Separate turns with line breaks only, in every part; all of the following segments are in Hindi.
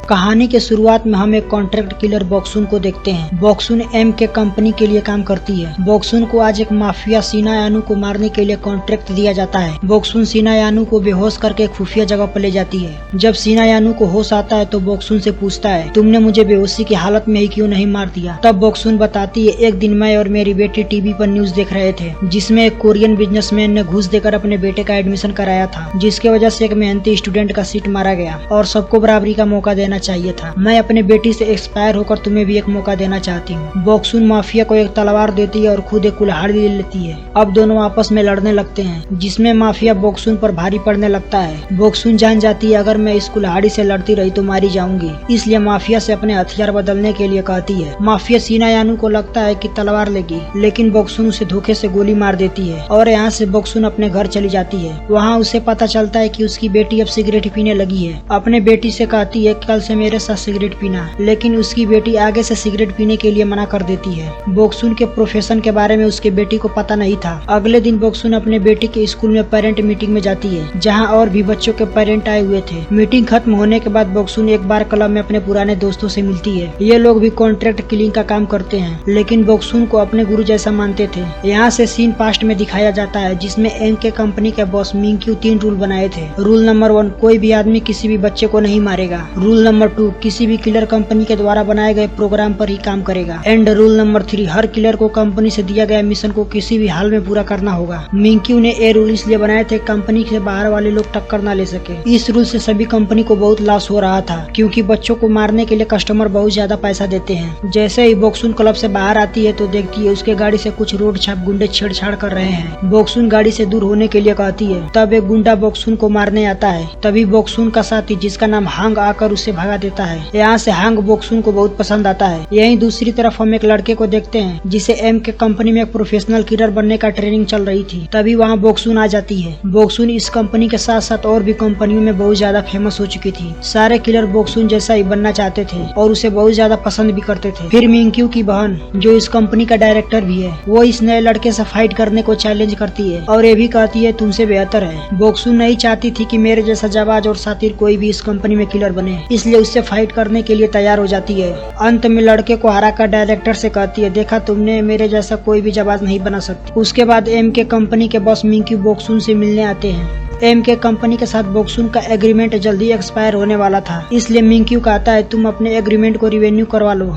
कहानी के शुरुआत में हम एक कॉन्ट्रैक्ट किलर बॉक्सुन को देखते हैं। बॉक्सुन एम के कंपनी के लिए काम करती है। बॉक्सुन को आज एक माफिया सीना यानू को मारने के लिए कॉन्ट्रैक्ट दिया जाता है। बॉक्सुन सीना यानू को बेहोश करके एक खुफिया जगह पर ले जाती है। जब सीना यानू को होश आता है तो बॉक्सुन से पूछता है, तुमने मुझे बेहोशी की हालत में ही क्यों नहीं मार दिया? तब बॉक्सुन बताती है, एक दिन मैं और मेरी बेटी टीवी पर न्यूज देख रहे थे जिसमें एक कोरियन बिजनेसमैन ने घूस देकर अपने बेटे का एडमिशन कराया था, जिसके वजह से एक मेहनती स्टूडेंट का सीट मारा गया और सबको बराबरी का मौका देना चाहिए था। मैं अपने बेटी से एक्सपायर होकर तुम्हें भी एक मौका देना चाहती हूँ। बॉक्सुन माफिया को एक तलवार देती है और खुद एक कुल्हाड़ी ले लेती है। अब दोनों आपस में लड़ने लगते हैं, जिसमें माफिया बॉक्सुन पर भारी पड़ने लगता है। बॉक्सुन जान जाती है अगर मैं इस कुल्हाड़ी से लड़ती रही तो मारी जाऊंगी, इसलिए माफिया से अपने हथियार बदलने के लिए कहती है। माफिया सीना यानू को लगता है कि तलवार लेगी, लेकिन बॉक्सुन उसे धोखे से गोली मार देती है और यहाँ से बॉक्सुन अपने घर चली जाती है। वहाँ उसे पता चलता है कि उसकी बेटी अब सिगरेट पीने लगी है। अपने बेटी से कहती है कल से मेरे साथ सिगरेट पीना, लेकिन उसकी बेटी आगे से सिगरेट पीने के लिए मना कर देती है। बॉक्सुन के प्रोफेशन के बारे में उसके बेटी को पता नहीं था। अगले दिन बॉक्सुन अपने बेटी के स्कूल में पेरेंट मीटिंग में जाती है, जहां और भी बच्चों के पेरेंट आए हुए थे। मीटिंग खत्म होने के बाद बॉक्सुन एक बार क्लब में अपने पुराने दोस्तों से मिलती है। ये लोग भी कॉन्ट्रैक्ट किलिंग का काम करते हैं, लेकिन बॉक्सुन को अपने गुरु जैसा मानते थे। यहाँ से सीन पास्ट में दिखाया जाता है, जिसमें एम के कंपनी के बॉस मिंक्यू 3 रूल बनाए थे। रूल नंबर 1, कोई भी आदमी किसी भी बच्चे को नहीं मारेगा। रूल नंबर 2, किसी भी किलर कंपनी के द्वारा बनाए गए प्रोग्राम पर ही काम करेगा। And rule number 3, her killer को कंपनी से दिया गया मिशन को किसी भी हाल में पूरा करना होगा। मिंक्यू ने ये रूल इसलिए बनाए थे कंपनी से बाहर वाले लोग टक्कर न ले सके। इस रूल से सभी कंपनी को बहुत लॉस हो रहा था, क्योंकि बच्चों को मारने के लिए कस्टमर बहुत ज्यादा पैसा देते हैं। जैसे ही बॉक्सुन क्लब से बाहर आती है तो देखती है उसके गाड़ी से कुछ रोड छाप गुंडे छेड़छाड़ कर रहे हैं। बॉक्सुन गाड़ी से दूर होने के लिए कहती है। तब एक गुंडा बॉक्सुन को मारने आता है। तभी बॉक्सुन का साथी जिसका नाम हांग आकर उसे भगा देता है। यहाँ से हांग बॉक्सुन को बहुत पसंद आता है। यहीं दूसरी तरफ हम एक लड़के को देखते हैं जिसे एम के कंपनी में एक प्रोफेशनल किलर बनने का ट्रेनिंग चल रही थी। तभी वहाँ बॉक्सुन आ जाती है। बॉक्सुन इस कंपनी के साथ साथ और भी कंपनियों में बहुत ज्यादा फेमस हो चुकी थी। सारे किलर बॉक्सुन जैसा ही बनना चाहते थे और उसे बहुत ज्यादा पसंद भी करते थे। फिर मिंक्यू की बहन, जो इस कंपनी का डायरेक्टर भी है, वो इस नए लड़के से फाइट करने को चैलेंज करती है और ये भी कहती है तुमसे बेहतर है। बॉक्सुन नहीं चाहती थी कि मेरे जैसा जाबाज और सातिर कोई भी इस कंपनी में किलर बने, इसलिए उससे फाइट करने के लिए तैयार हो जाती है। अंत में लड़के को हराकर डायरेक्टर से कहती है, देखा तुमने, मेरे जैसा कोई भी जाबाज नहीं बना सकती। उसके बाद एम के कंपनी के बॉस मिंक्यू बॉक्सुन से मिलने आते हैं। एम के कंपनी के साथ बॉक्सुन का एग्रीमेंट जल्दी एक्सपायर होने वाला था, इसलिए मिंक्यू कहता है तुम अपने एग्रीमेंट को रिवेन्यू करवा लो।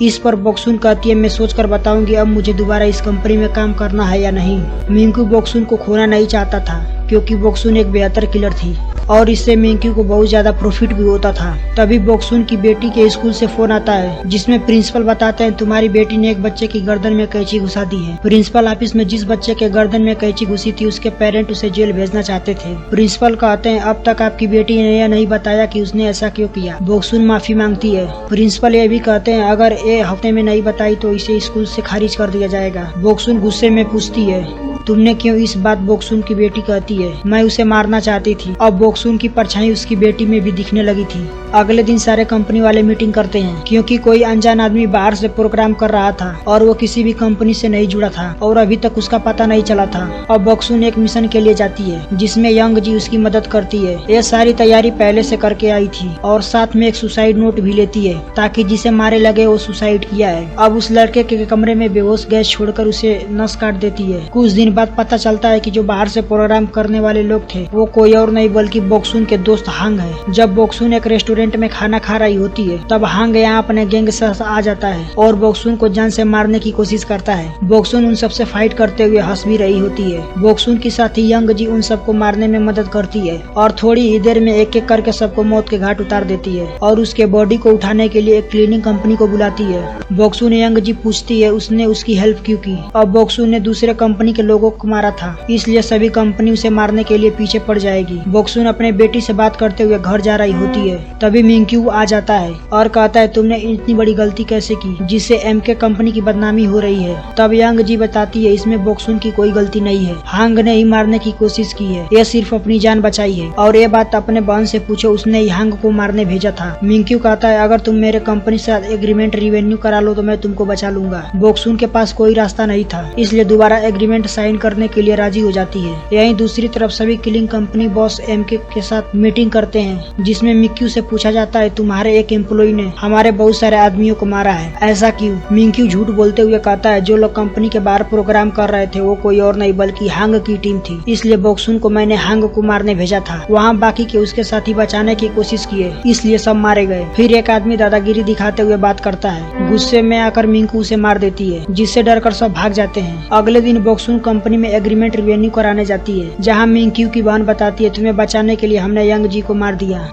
इस पर बॉक्सुन कहती है, मैं सोच कर बताऊंगी अब मुझे दोबारा इस कंपनी में काम करना है या नहीं। मिंक्यू बॉक्सुन को खोना नहीं चाहता था, क्योंकि बॉक्सुन एक बेहतर किलर थी और इससे मिंक्यू को बहुत ज्यादा प्रॉफिट भी होता था। तभी बॉक्सुन की बेटी के स्कूल से फोन आता है, जिसमें प्रिंसिपल बताते हैं तुम्हारी बेटी ने एक बच्चे की गर्दन में कैंची घुसा दी है। प्रिंसिपल ऑफिस में जिस बच्चे के गर्दन में कैंची घुसी थी उसके पेरेंट उसे जेल भेजना चाहते थे। प्रिंसिपल कहते हैं अब तक आपकी बेटी ने यह नहीं बताया कि उसने ऐसा क्यों किया। बॉक्सुन माफी मांगती है। प्रिंसिपल ये भी कहते हैं अगर ये हफ्ते में नहीं बताई तो इसे स्कूल से खारिज कर दिया जाएगा। बॉक्सुन गुस्से में पूछती है तुमने क्यों इस बात? बॉक्सुन की बेटी कहती है मैं उसे मारना चाहती थी। अब बॉक्सुन की परछाई उसकी बेटी में भी दिखने लगी थी। अगले दिन सारे कंपनी वाले मीटिंग करते हैं, क्योंकि कोई अनजान आदमी बाहर से प्रोग्राम कर रहा था और वो किसी भी कंपनी से नहीं जुड़ा था और अभी तक उसका पता नहीं चला था। अब बॉक्सुन एक मिशन के लिए जाती है, जिसमें यंग जी उसकी मदद करती है। ये सारी तैयारी पहले से करके आई थी और साथ में एक सुसाइड नोट भी लेती है, ताकि जिसे मारे लगे वो सुसाइड किया है। अब उस लड़के के कमरे में बेहोश गैस छोड़कर उसे नस काट देती है। कुछ दिन बाद पता चलता है कि जो बाहर से प्रोग्राम करने वाले लोग थे वो कोई और नहीं बल्कि बॉक्सुन के दोस्त हांग है। जब बॉक्सुन एक रेस्टोरेंट में खाना खा रही होती है तब हांग यहाँ अपने गैंग से आ जाता है और बॉक्सुन को जान से मारने की कोशिश करता है। बॉक्सुन उन सबसे फाइट करते हुए हंस भी रही होती है। बॉक्सुन की साथी यंग जी उन सबको मारने में मदद करती है और थोड़ी ही देर में एक एक करके सबको मौत के घाट उतार देती है और उसके बॉडी को उठाने के लिए एक क्लीनिंग कंपनी को बुलाती है। बॉक्सुन यंग जी पूछती है उसने उसकी हेल्प क्यों की। अब बॉक्सुन ने दूसरे कंपनी के लोगों को मारा था, इसलिए सभी कंपनी उसे मारने के लिए पीछे पड़ जाएगी। बॉक्सुन अपने बेटी से बात करते हुए घर जा रही होती है। तभी मिंक्यू आ जाता है और कहता है तुमने इतनी बड़ी गलती कैसे की जिससे एम के कंपनी की बदनामी हो रही है। तब यंग जी बताती है इसमें बॉक्सुन की कोई गलती नहीं है, हांग ने ही मारने की कोशिश की है, यह सिर्फ अपनी जान बचाई है और ये बात अपने बहन से पूछो, उसने ही हांग को मारने भेजा था। मिंक्यू कहता है अगर तुम मेरे कंपनी से एग्रीमेंट रिवेन्यू करा लो तो मैं तुमको बचा लूंगा। बॉक्सुन के पास कोई रास्ता नहीं था, इसलिए दोबारा एग्रीमेंट साइन साइन करने के लिए राजी हो जाती है। यहीं दूसरी तरफ सभी किलिंग कंपनी बॉस एमके के साथ मीटिंग करते हैं, जिसमें मिंक्यू से पूछा जाता है तुम्हारे एक एम्प्लॉय ने हमारे बहुत सारे आदमियों को मारा है, ऐसा क्यों? मिंक्यू झूठ बोलते हुए कहता है जो लोग कंपनी के बाहर प्रोग्राम कर रहे थे वो कोई और नहीं बल्कि हांग की टीम थी, इसलिए बॉक्सुन को मैंने हांग को मारने भेजा था। वहाँ बाकी के उसके साथी बचाने की कोशिश किए, इसलिए सब मारे गए। फिर एक आदमी दादागिरी दिखाते हुए बात करता है। गुस्से में आकर मिंकू उसे मार देती है, जिससे डरकर सब भाग जाते हैं। अगले दिन बॉक्सुन कंपनी में एग्रीमेंट रिवेन्यू कराने जाती है, जहाँ मिंक्यू की बहन बताती है तुम्हें बचाने के लिए हमने यंग जी को मार दिया,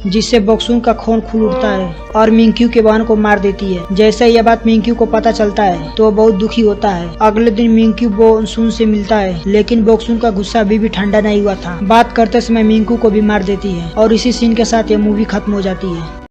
जिससे बॉक्सुन का खून खुल उठता है और मिंक्यू के बहन को मार देती है। जैसे यह बात मिंक्यू को पता चलता है तो वो बहुत दुखी होता है। अगले दिन मिंक्यू बॉक्सुन से मिलता है, लेकिन बॉक्सुन का गुस्सा अभी भी ठंडा नहीं हुआ था। बात करते समय मिंकू को भी मार देती है और इसी सीन के साथ ये मूवी खत्म हो जाती है।